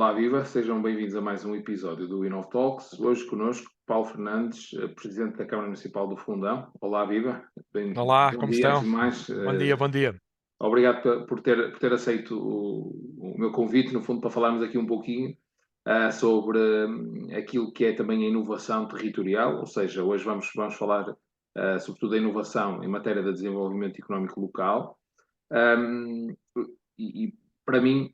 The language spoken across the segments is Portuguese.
Olá, viva, sejam bem-vindos a mais um episódio do Inov Talks. Hoje connosco Paulo Fernandes, Presidente da Câmara Municipal do Fundão. Olá, viva, Olá, bom como dia. Antes estão? de mais, Bom dia, bom dia. obrigado por ter aceito o meu convite, no fundo, para falarmos aqui um pouquinho sobre aquilo que é também a inovação territorial, ou seja, hoje vamos falar sobretudo da inovação em matéria de desenvolvimento económico local. Um, e para mim,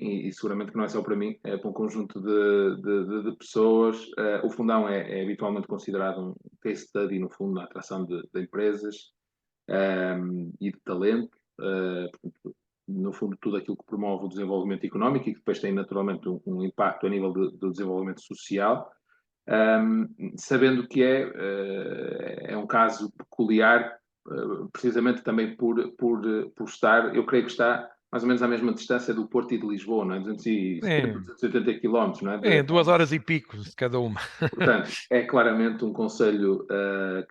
e seguramente que não é só para mim, é para um conjunto de pessoas, o Fundão é habitualmente considerado um case study, no fundo, na atração de empresas e de talento, portanto, no fundo, tudo aquilo que promove o desenvolvimento económico e que depois tem naturalmente um impacto a nível do desenvolvimento social. Sabendo que é um caso peculiar, precisamente também por estar, eu creio que está mais ou menos à mesma distância do Porto e de Lisboa, não é? 270, É, 280 quilómetros, não é? é 2 horas e pico de cada uma. Portanto, é claramente um conselho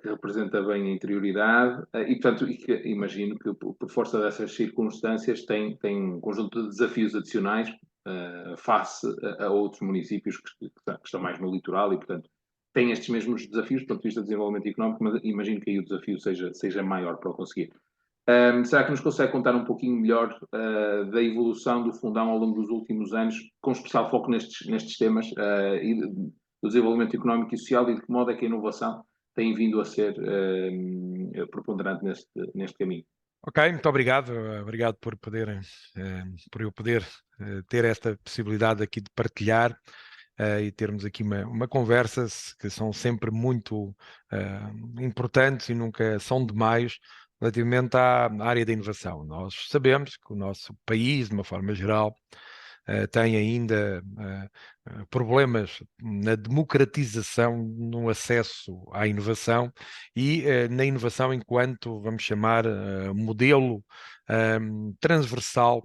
que representa bem a interioridade e, portanto, imagino que por força dessas circunstâncias tem um conjunto de desafios adicionais face a outros municípios que estão mais no litoral e, portanto, têm estes mesmos desafios do ponto de vista de desenvolvimento económico, mas imagino que aí o desafio seja maior para o conseguir. Será que nos consegue contar um pouquinho melhor da evolução do Fundão ao longo dos últimos anos, com especial foco nestes temas e do desenvolvimento económico e social e de que modo é que a inovação tem vindo a ser preponderante neste caminho? Ok, muito obrigado. Obrigado por eu poder ter esta possibilidade aqui de partilhar e termos aqui uma conversa que são sempre muito importantes e nunca são demais relativamente à área da inovação. Nós sabemos que o nosso país, de uma forma geral, tem ainda problemas na democratização no acesso à inovação e na inovação enquanto, vamos chamar, modelo transversal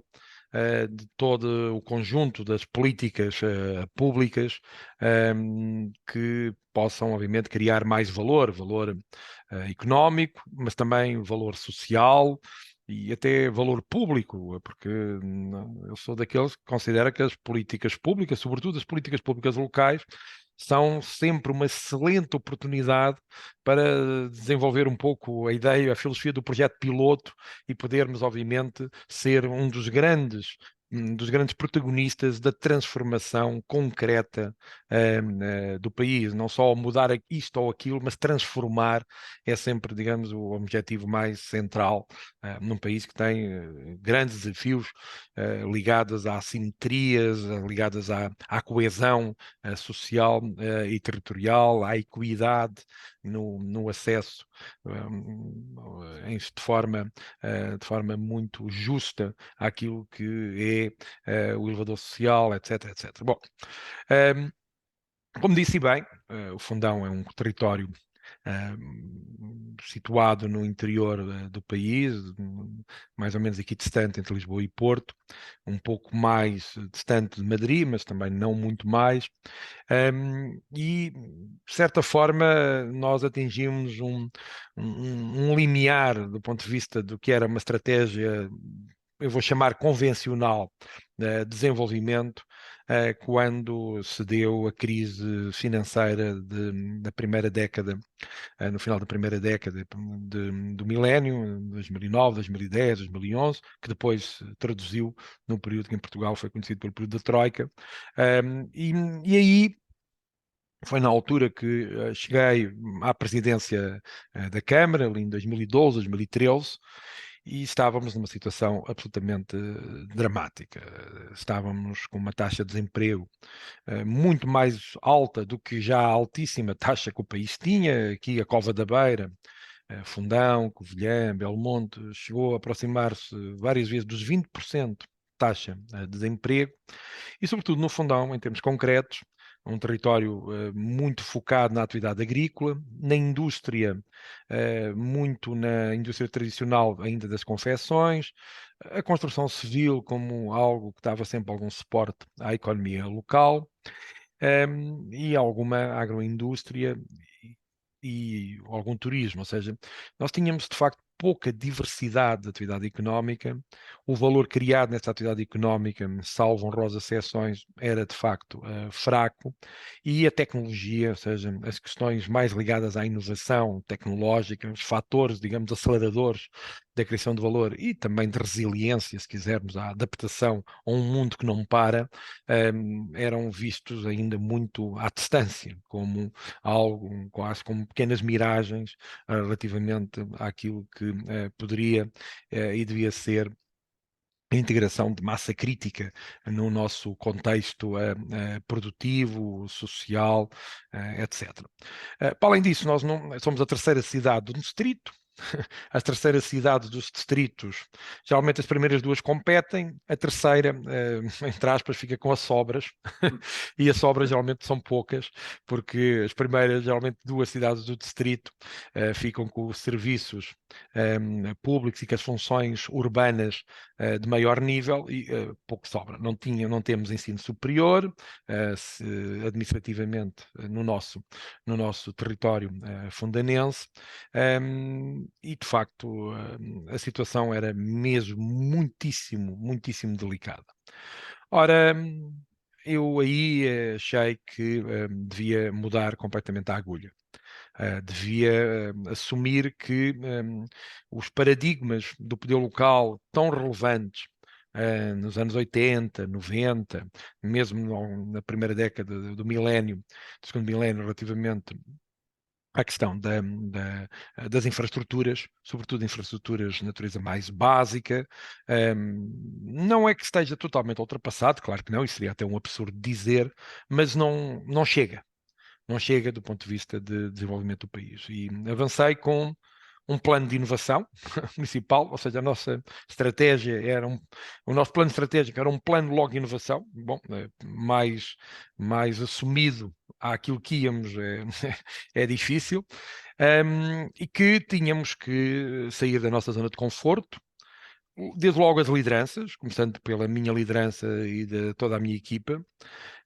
de todo o conjunto das políticas públicas que possam, obviamente, criar mais valor económico, mas também valor social e até valor público, porque eu sou daqueles que considera que as políticas públicas, sobretudo as políticas públicas locais, são sempre uma excelente oportunidade para desenvolver um pouco a ideia, a filosofia do projeto piloto e podermos, obviamente, ser dos grandes protagonistas da transformação concreta do país. Não só mudar isto ou aquilo, mas transformar é sempre, digamos, o objetivo mais central num país que tem grandes desafios ligados a assimetrias, ligadas à coesão social e territorial, à equidade no acesso de forma muito justa àquilo que é o elevador social, etc, etc. Bom, como disse bem, o Fundão é um território situado no interior do país, mais ou menos aqui distante entre Lisboa e Porto, um pouco mais distante de Madrid, mas também não muito mais. E, de certa forma, nós atingimos um limiar do ponto de vista do que era uma estratégia, eu vou chamar convencional, de desenvolvimento, quando se deu a crise financeira da primeira década, no final da primeira década do milénio, 2009, 2010, 2011, que depois se traduziu num período que em Portugal foi conhecido pelo período da Troika. E aí foi na altura que cheguei à presidência da Câmara, ali em 2012, 2013, e estávamos numa situação absolutamente dramática. Estávamos com uma taxa de desemprego muito mais alta do que já a altíssima taxa que o país tinha. Aqui a Cova da Beira, Fundão, Covilhã, Belmonte, chegou a aproximar-se várias vezes dos 20% de taxa de desemprego e, sobretudo, no Fundão, em termos concretos, um território muito focado na atividade agrícola, na indústria, muito na indústria tradicional ainda das confecções, a construção civil como algo que dava sempre algum suporte à economia local, e alguma agroindústria e algum turismo, ou seja, nós tínhamos de facto pouca diversidade de atividade económica, o valor criado nessa atividade económica, salvo honrosas exceções, era de facto fraco, e a tecnologia, ou seja, as questões mais ligadas à inovação tecnológica, os fatores, digamos, aceleradores da criação de valor e também de resiliência, se quisermos, à adaptação a um mundo que não para, eram vistos ainda muito à distância, como algo, quase como pequenas miragens relativamente àquilo que poderia e devia ser a integração de massa crítica no nosso contexto produtivo, social, etc. Para além disso, nós não, somos a terceira cidade do distrito. As terceiras cidades dos distritos, geralmente as primeiras duas competem, a terceira, entre aspas, fica com as sobras, e as sobras geralmente são poucas, porque as primeiras, geralmente duas cidades do distrito, ficam com os serviços públicos e com as funções urbanas de maior nível e pouco sobra. Não temos ensino superior, administrativamente, no nosso território fundanense, e de facto a situação era mesmo muitíssimo delicada. Ora, eu aí achei que devia mudar completamente a agulha. Devia assumir que os paradigmas do poder local tão relevantes nos anos 80, 90, mesmo na primeira década do milénio, do segundo milénio, relativamente à questão das infraestruturas, sobretudo infraestruturas de natureza mais básica. Não é que esteja totalmente ultrapassado, claro que não, isso seria até um absurdo dizer, mas não chega. Não chega do ponto de vista de desenvolvimento do país. E avancei com um plano de inovação municipal, ou seja, a nossa estratégia o nosso plano estratégico era um plano logo de inovação, bom, mais assumido àquilo que íamos é difícil, e que tínhamos que sair da nossa zona de conforto, desde logo as lideranças, começando pela minha liderança e de toda a minha equipa,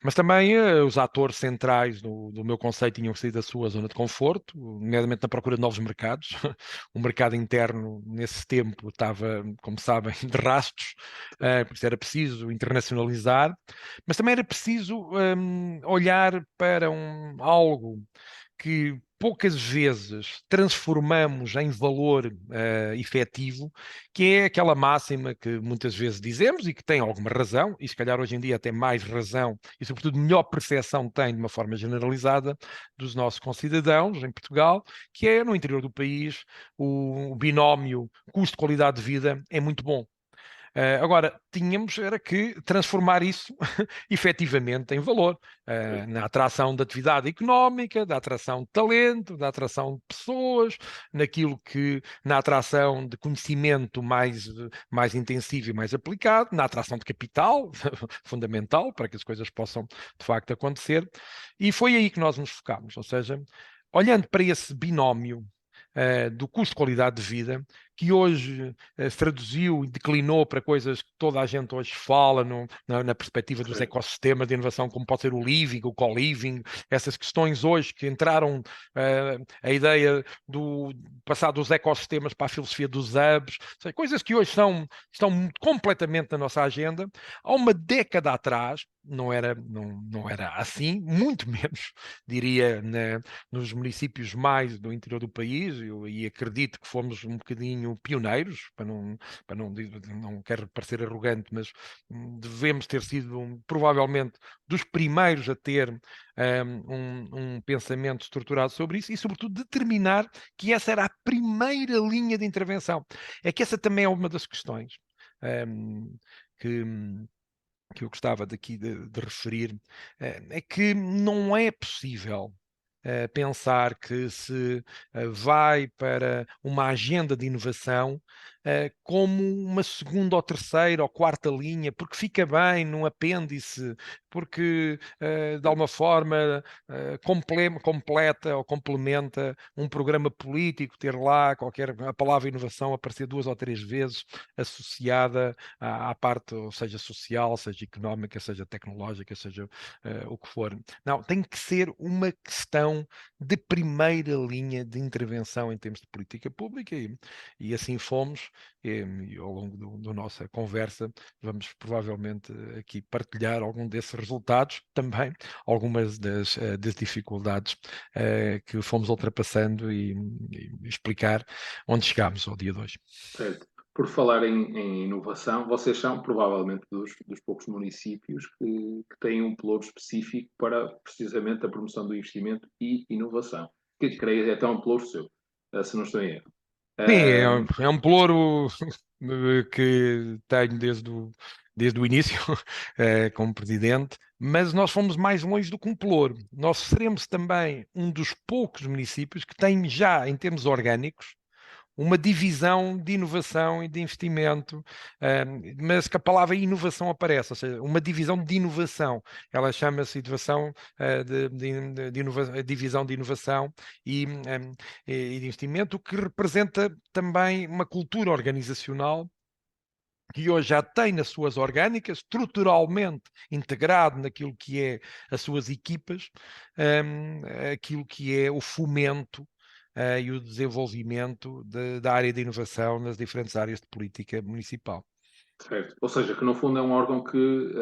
mas também os atores centrais do meu conceito tinham que sair da sua zona de conforto, nomeadamente na procura de novos mercados. O mercado interno, nesse tempo, estava, como sabem, de rastos, por isso era preciso internacionalizar, mas também era preciso olhar para algo que poucas vezes transformamos em valor efetivo, que é aquela máxima que muitas vezes dizemos e que tem alguma razão, e se calhar hoje em dia até mais razão e sobretudo melhor percepção tem de uma forma generalizada dos nossos concidadãos em Portugal, que é no interior do país o binómio custo-qualidade de vida é muito bom. Agora, tínhamos era que transformar isso efetivamente em valor, na atração da atividade económica, da atração de talento, da atração de pessoas, na atração de conhecimento mais intensivo e mais aplicado, na atração de capital, fundamental para que as coisas possam de facto acontecer. E foi aí que nós nos focámos, ou seja, olhando para esse binómio do custo-qualidade de vida, que hoje se traduziu e declinou para coisas que toda a gente hoje fala na perspectiva dos ecossistemas de inovação, como pode ser o living, o co-living, essas questões hoje que entraram, a ideia do passar dos ecossistemas para a filosofia dos hubs, seja, coisas que hoje estão completamente na nossa agenda. Há uma década atrás, não era assim, muito menos, diria, nos municípios mais do interior do país, e acredito que fomos um bocadinho pioneiros, não quero parecer arrogante, mas devemos ter sido provavelmente dos primeiros a ter um pensamento estruturado sobre isso e, sobretudo, determinar que essa era a primeira linha de intervenção. É que essa também é uma das questões que eu gostava daqui de referir, é que não é possível pensar que se vai para uma agenda de inovação como uma segunda ou terceira ou quarta linha, porque fica bem num apêndice, porque de alguma forma completa ou complementa um programa político, ter lá a palavra inovação aparecer 2 ou 3 vezes associada à parte, ou seja, social, seja económica, seja tecnológica, seja o que for. Não, tem que ser uma questão de primeira linha de intervenção em termos de política pública e assim fomos, e ao longo da nossa conversa vamos provavelmente aqui partilhar algum desses resultados, também algumas das dificuldades que fomos ultrapassando e explicar onde chegámos ao dia de hoje. Certo. Por falar em inovação, vocês são provavelmente dos poucos municípios que têm um pelouro específico para precisamente a promoção do investimento e inovação. Que creio é até um pelouro seu, se não estou em erro. Sim, é um pelouro que tenho desde o início como presidente, mas nós fomos mais longe do que um pelouro. Nós seremos também um dos poucos municípios que tem já, em termos orgânicos, uma divisão de inovação e de investimento, mas que a palavra inovação aparece, ou seja, uma divisão de inovação. Ela chama-se inovação, divisão de inovação e de investimento, o que representa também uma cultura organizacional que hoje já tem nas suas orgânicas, estruturalmente integrado naquilo que é as suas equipas, aquilo que é o fomento e o desenvolvimento da área de inovação nas diferentes áreas de política municipal. Certo. Ou seja, que no fundo é um órgão que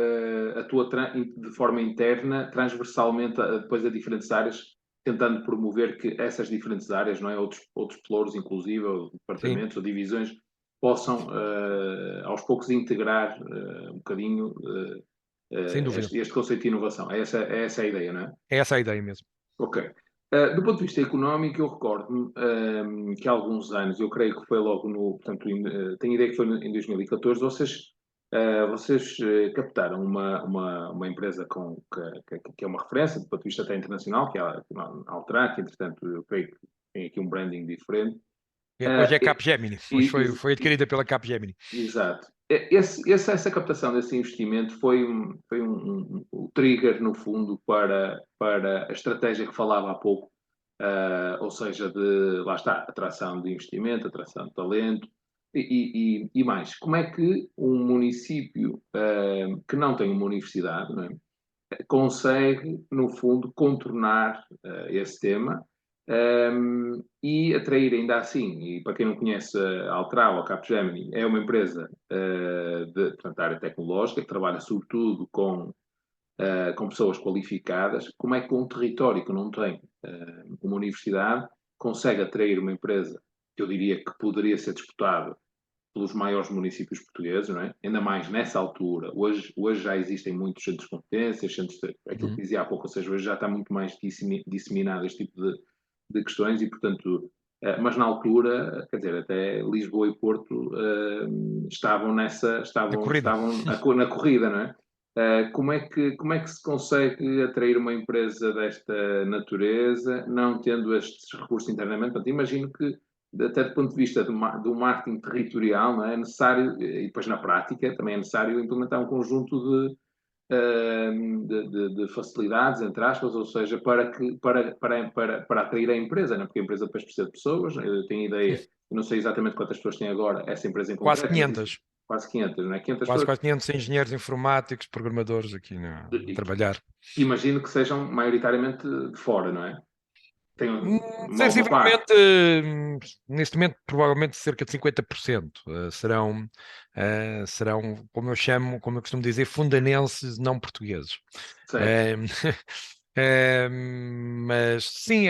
atua de forma interna, transversalmente, depois a diferentes áreas, tentando promover que essas diferentes áreas, não é? Outros pelouros, inclusive, ou Sim, departamentos ou divisões, possam aos poucos integrar um bocadinho sem dúvida. este conceito de inovação. É essa a ideia, não é? É essa a ideia mesmo. Ok. Do ponto de vista económico, eu recordo-me que há alguns anos, eu creio que foi logo portanto, tenho ideia que foi em 2014, vocês captaram uma empresa que é uma referência, do ponto de vista até internacional, que é a Altran, que entretanto eu creio que tem aqui um branding diferente. Hoje é Uh, Capgemini, e, hoje e, foi adquirida pela Capgemini. Exato. Essa captação desse investimento foi o trigger, no fundo, para a estratégia que falava há pouco, ou seja, lá está, atração de investimento, atração de talento e mais. Como é que um município que não tem uma universidade, não é, consegue, no fundo, contornar esse tema e atrair ainda assim, e para quem não conhece a Altran ou a Capgemini, é uma empresa portanto, da área tecnológica, que trabalha sobretudo com pessoas qualificadas. Como é que um território que não tem uma universidade consegue atrair uma empresa que eu diria que poderia ser disputada pelos maiores municípios portugueses, não é? Ainda mais nessa altura. Hoje já existem muitos centros de competências, aquilo que dizia há pouco, ou seja, hoje já está muito mais disseminado este tipo de questões e, portanto, mas na altura, quer dizer, até Lisboa e Porto estavam Na corrida. na corrida, não é? Como é que se consegue atrair uma empresa desta natureza, não tendo estes recursos internamente? Portanto, imagino que até do ponto de vista do marketing territorial, não é? É necessário, e depois na prática, também é necessário implementar um conjunto de facilidades, entre aspas, ou seja, para atrair a empresa, não é? Porque a empresa depois precisa de pessoas, eu tenho ideia, eu não sei exatamente quantas pessoas tem agora essa empresa em Quase concreto, mas isso, 500. quase 500, não é? 500 Quase pessoas, 500 engenheiros informáticos, programadores aqui a trabalhar. imagino que sejam maioritariamente de fora, não é? Tem uma parte. Sensivelmente, neste momento, provavelmente cerca de 50% serão, como eu costumo dizer, fundanenses não portugueses. Certo. Mas sim,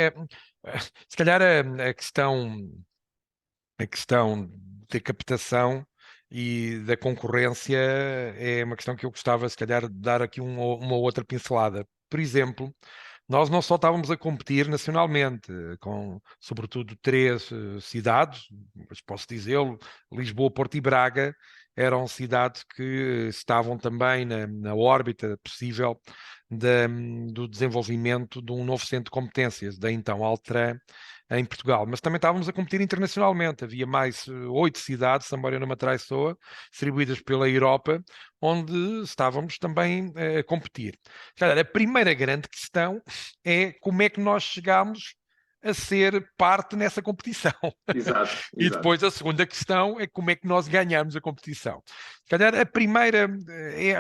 se calhar a questão da captação e da concorrência é uma questão que eu gostava, se calhar, de dar aqui uma outra pincelada. Por exemplo, nós não só estávamos a competir nacionalmente, com sobretudo 3 cidades, mas posso dizê-lo, Lisboa, Porto e Braga, eram cidades que estavam também na órbita possível do desenvolvimento de um novo centro de competências, da então Altran, em Portugal, mas também estávamos a competir internacionalmente. Havia mais 8 cidades, Sambória Numa Traiçoa, distribuídas pela Europa, onde estávamos também a competir. Calhar, a primeira grande questão é como é que nós chegámos a ser parte nessa competição. Exato, E exato. depois a segunda questão é como é que nós ganhamos a competição. Se calhar a primeira,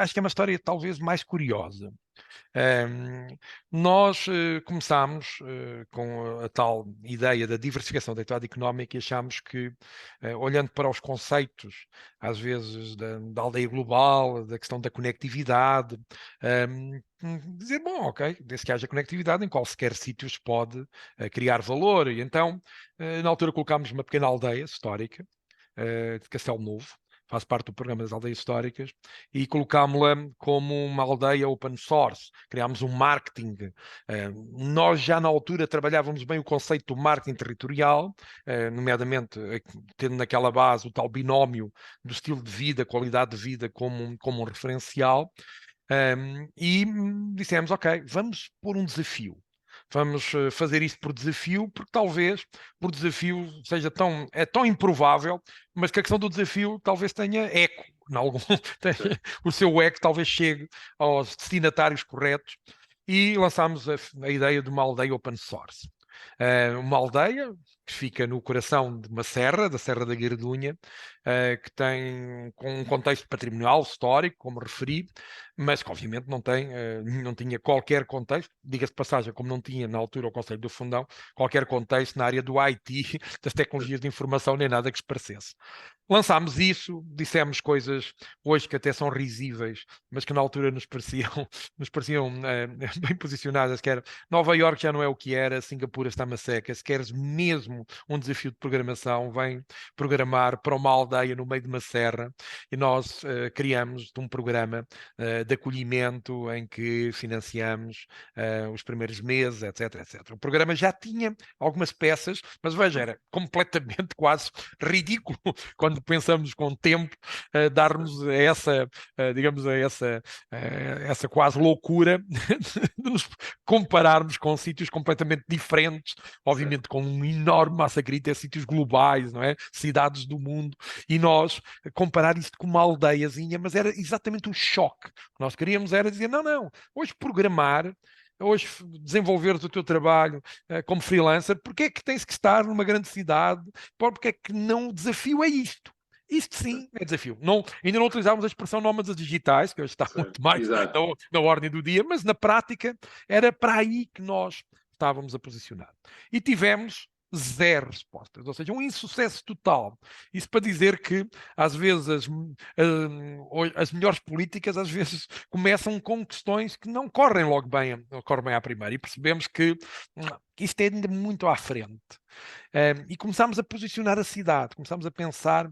acho que é uma história talvez mais curiosa. Nós começámos com a tal ideia da diversificação da atividade económica e achámos que, olhando para os conceitos, às vezes, da aldeia global, da questão da conectividade, dizer, bom, ok, desde que haja conectividade, em quaisquer sítios pode criar valor. E então, na altura, colocámos uma pequena aldeia histórica, de Castelo Novo, faz parte do programa das aldeias históricas, e colocámos-la como uma aldeia open source. Criámos um marketing. Nós já na altura trabalhávamos bem o conceito do marketing territorial, nomeadamente tendo naquela base o tal binómio do estilo de vida, qualidade de vida como um referencial. E dissemos, ok, vamos pôr um desafio. Vamos fazer isto por desafio, porque talvez por desafio seja tão improvável, mas que a questão do desafio talvez tenha eco, o seu eco talvez chegue aos destinatários corretos, e lançámos a ideia de uma aldeia open source. Uma aldeia que fica no coração de uma serra, da Serra da Guardunha, que tem um contexto patrimonial, histórico, como referi, mas que obviamente não tinha qualquer contexto, diga-se de passagem, como não tinha na altura o Conselho do Fundão, qualquer contexto na área do IT, das tecnologias de informação, nem nada que se parecesse. Lançámos isso, dissemos coisas hoje que até são risíveis, mas que na altura nos pareciam bem posicionadas, que era Nova Iorque já não é o que era, Singapura está uma seca, se queres mesmo um desafio de programação, vem programar para uma aldeia no meio de uma serra, e nós criamos um programa de acolhimento em que financiamos os primeiros meses, etc, etc. O programa já tinha algumas peças, mas veja, era completamente quase ridículo quando pensamos com tempo darmos digamos, essa quase loucura de nos compararmos com sítios completamente diferentes, obviamente com uma enorme massa crítica, sítios globais, não é? Cidades do mundo, e nós comparar isto com uma aldeiazinha, mas era exatamente o choque. O que nós queríamos era dizer, não, hoje programar, hoje desenvolveres o teu trabalho como freelancer, porque é que tens que estar numa grande cidade? Porque é que não, o desafio é isto. Isto sim é desafio. Ainda não utilizámos a expressão nómadas digitais, que hoje está muito mais na ordem do dia, mas na prática era para aí que nós estávamos a posicionar. E tivemos 0 respostas, ou seja, um insucesso total. Isso para dizer que, às vezes, as melhores políticas, às vezes, começam com questões que não correm logo bem, correm bem à primeira, e percebemos que isto é ainda muito à frente. E começámos a posicionar a cidade, começámos a pensar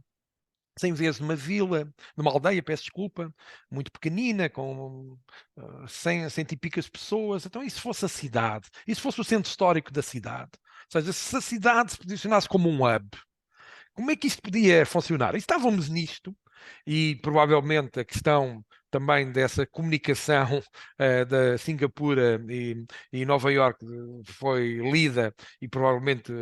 100 vezes numa vila, numa aldeia, peço desculpa, muito pequenina, com 100 e picas pessoas. Então, e se fosse a cidade? E se fosse o centro histórico da cidade? Ou seja, se a cidade se posicionasse como um hub, como é que isto podia funcionar? E estávamos nisto, e provavelmente a questão também dessa comunicação da Singapura e Nova Iorque foi lida e provavelmente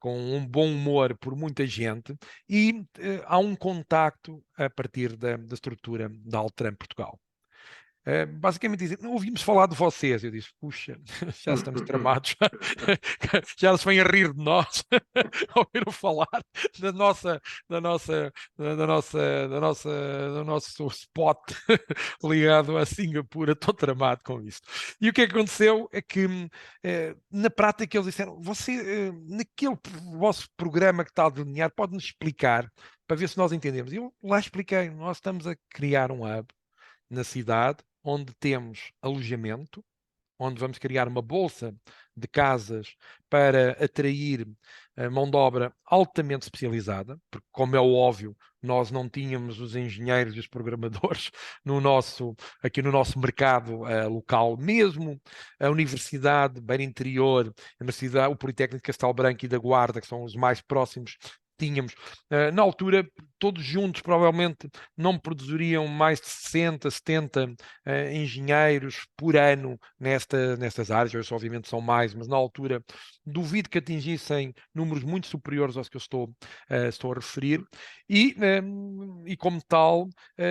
com um bom humor por muita gente, e há um contacto a partir da estrutura da Altran Portugal. Basicamente dizer, não ouvimos falar de vocês. Eu disse, puxa, já estamos tramados, já se vêm a rir de nós, ouviram falar da do nosso spot ligado a Singapura, estou tramado com isso. E o que aconteceu é que, na prática, eles disseram, você, naquele vosso programa que está a delinear, pode-nos explicar, para ver se nós entendemos. E eu lá expliquei, nós estamos a criar um hub na cidade, onde temos alojamento, onde vamos criar uma bolsa de casas para atrair mão de obra altamente especializada, porque, como é óbvio, nós não tínhamos os engenheiros e os programadores aqui no nosso mercado local. Mesmo a Universidade Beira Interior, o Politécnico de Castelo Branco e da Guarda, que são os mais próximos, tínhamos. Na altura, todos juntos provavelmente não produziriam mais de 60, 70 engenheiros por ano nestas áreas. Hoje, obviamente, são mais, mas na altura duvido que atingissem números muito superiores aos que eu estou a referir. E como tal,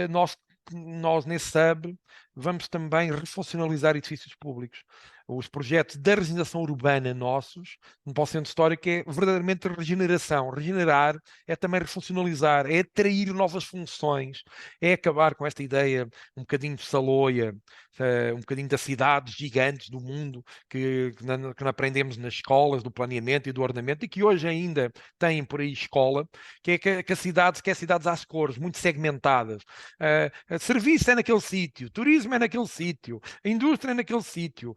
nós nesse hub vamos também refuncionalizar edifícios públicos. Os projetos da regeneração urbana nossos, no Polo Centro Histórico, é verdadeiramente regeneração. Regenerar é também refuncionalizar, é atrair novas funções, é acabar com esta ideia um bocadinho de saloia, um bocadinho das cidades gigantes do mundo que não aprendemos nas escolas do planeamento e do ordenamento e que hoje ainda têm por aí escola, que é que as cidades, que é cidades às cores, muito segmentadas. Serviço é naquele sítio, turismo é naquele sítio, a indústria é naquele sítio.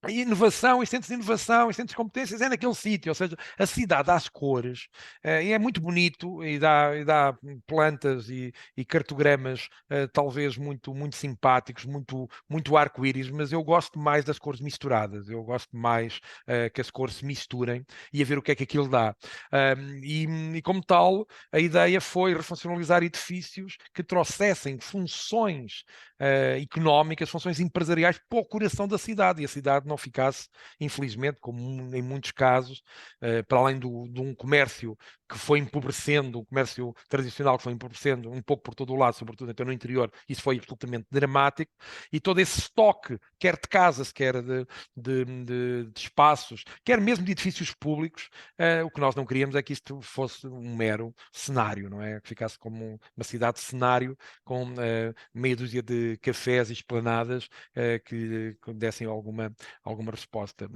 Inovação e centros de inovação e centros de competências é naquele sítio, ou seja, a cidade às cores, e é muito bonito e dá plantas e cartogramas talvez muito simpáticos, muito arco-íris, mas eu gosto mais das cores misturadas, eu gosto mais que as cores se misturem e a ver o que é que aquilo dá. E como tal, a ideia foi refuncionalizar edifícios que trouxessem funções económicas, funções empresariais para o coração da cidade, e a cidade não ficasse, infelizmente, como em muitos casos, para além de um comércio que foi empobrecendo, um comércio tradicional que foi empobrecendo um pouco por todo o lado, sobretudo até no interior, isso foi absolutamente dramático, e todo esse estoque, quer de casas, quer de espaços, quer mesmo de edifícios públicos, o que nós não queríamos é que isto fosse um mero cenário, não é? Que ficasse como uma cidade cenário com meia dúzia de cafés e esplanadas que dessem alguma resposta.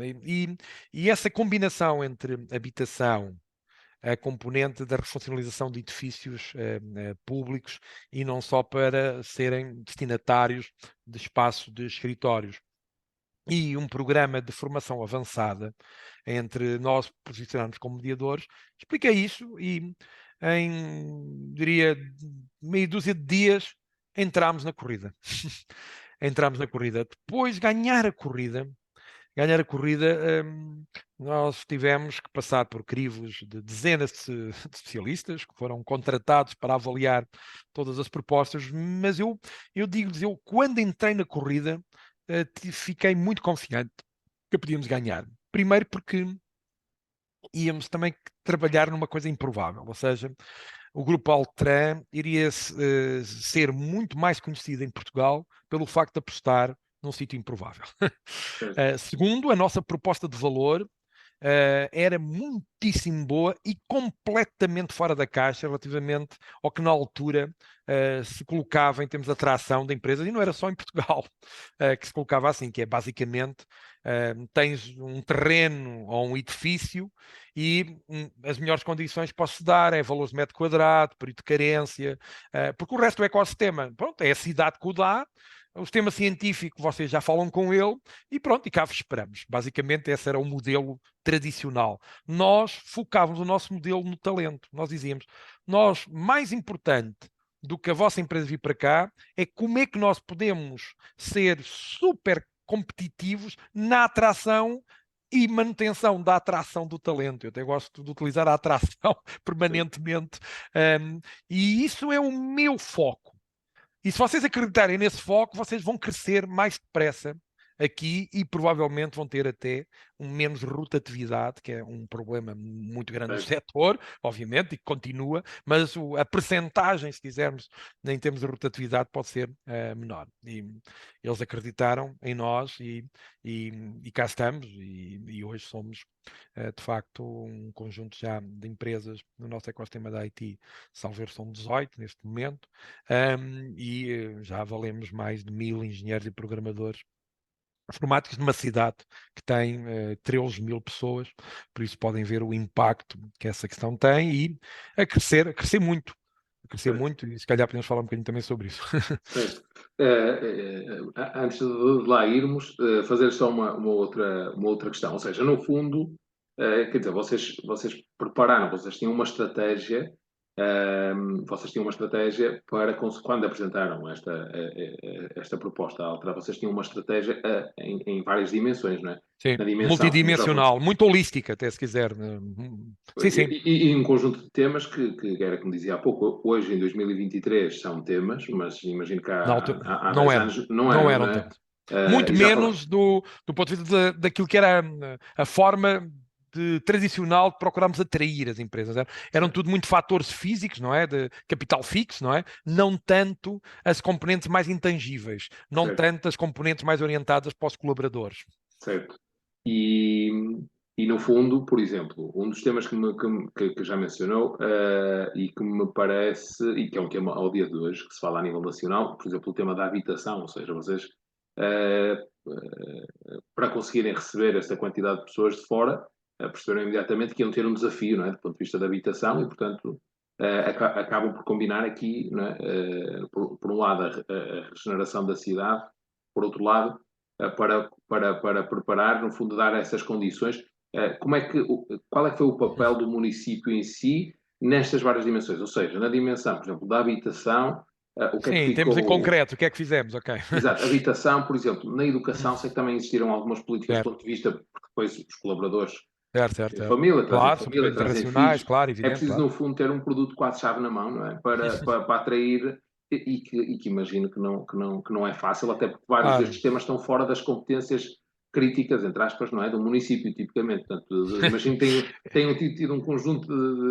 E essa combinação entre habitação, a componente da refuncionalização de edifícios públicos e não só para serem destinatários de espaço de escritórios. E um programa de formação avançada entre nós posicionarmos como mediadores, explica isso e diria, meia dúzia de dias entramos na corrida. Entramos na corrida. Depois ganhar a corrida, nós tivemos que passar por crivos de dezenas de especialistas que foram contratados para avaliar todas as propostas, mas eu digo-lhes, quando entrei na corrida, fiquei muito confiante que podíamos ganhar. Primeiro porque íamos também trabalhar numa coisa improvável, ou seja, o Grupo Altran iria ser muito mais conhecido em Portugal pelo facto de apostar num sítio improvável. Segundo, a nossa proposta de valor era muitíssimo boa e completamente fora da caixa relativamente ao que na altura se colocava em termos de atração da empresa, e não era só em Portugal que se colocava assim, que é basicamente tens um terreno ou um edifício e as melhores condições que posso dar é valores de metro quadrado, período de carência, porque o resto do ecossistema, pronto, é a cidade que o dá, o sistema científico, vocês já falam com ele e pronto, e cá vos esperamos. Basicamente, esse era o modelo tradicional. Nós focávamos o nosso modelo no talento. Nós dizíamos, mais importante do que a vossa empresa vir para cá é como é que nós podemos ser super competitivos na atração e manutenção da atração do talento. Eu até gosto de utilizar a atração permanentemente. E isso é o meu foco. E se vocês acreditarem nesse foco, vocês vão crescer mais depressa aqui e provavelmente vão ter até menos rotatividade, que é um problema muito grande no setor, obviamente, e que continua, mas a percentagem, se quisermos, em termos de rotatividade, pode ser menor. E eles acreditaram em nós e cá estamos, e hoje somos, de facto, um conjunto já de empresas no nosso ecossistema da IT, salvo erro, são 18 neste momento, e já valemos mais de 1000 engenheiros e programadores informáticos numa cidade que tem 13.000 pessoas, por isso podem ver o impacto que essa questão tem e a crescer muito. E se calhar podemos falar um bocadinho também sobre isso. Antes de lá irmos, fazer só uma outra questão. Ou seja, no fundo, quer dizer, vocês prepararam, vocês tinham uma estratégia vocês tinham uma estratégia para, quando apresentaram esta proposta à Altera, vocês tinham uma estratégia em várias dimensões, não é? Sim, Na dimensão, como já multidimensional, muito holística, até se quiser. Sim, sim. e um conjunto de temas que era como dizia há pouco, hoje em 2023 são temas, mas imagino que há Não 10 eram, anos não não eram, eram não é? tanto. Muito E já fala... menos do ponto de vista daquilo que era a forma tradicional de procurarmos atrair as empresas. Eram Certo, tudo muito fatores físicos, não é? De capital fixo, não é? Não tanto as componentes mais intangíveis, não certo, tanto as componentes mais orientadas para os colaboradores. certo. E, e no fundo, por exemplo, um dos temas que já mencionou e que me parece, e que é um tema ao dia de hoje, que se fala a nível nacional, por exemplo, o tema da habitação, ou seja, vocês para conseguirem receber esta quantidade de pessoas de fora, perceberam imediatamente que iam ter um desafio, não é, do ponto de vista da habitação e, portanto, acabam por combinar aqui, não é, por um lado, a regeneração da cidade, por outro lado, para preparar, no fundo, dar essas condições. Qual é que foi o papel do município em si nestas várias dimensões? Ou seja, na dimensão, por exemplo, da habitação, o que é que Sim, temos em ficou... concreto o que é que fizemos, ok. Exato, habitação, por exemplo, na educação, sei que também existiram algumas políticas do Certo, ponto de vista, porque depois os colaboradores certo, certo, têm certo. Claro, família, sobretudo trazem internacionais, filhos, claro, é evidente, preciso, claro. no fundo, ter um produto quase-chave na mão, não é? Para atrair, e que imagino que não é fácil, até porque vários Claro. destes temas estão fora das competências críticas, entre aspas, não é? Do município, tipicamente. Portanto, imagino que tenham tido um conjunto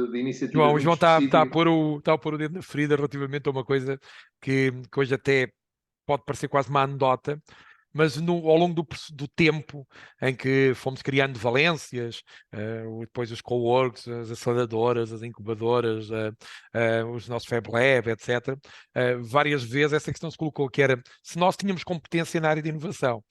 de iniciativas João, o muito João está a específicas. pôr o dedo na ferida relativamente a uma coisa que hoje até pode parecer quase uma anedota, mas ao longo do tempo em que fomos criando valências, depois os coworks, as aceleradoras, as incubadoras, os nossos Fab Lab, etc., várias vezes essa questão se colocou, que era se nós tínhamos competência na área de inovação.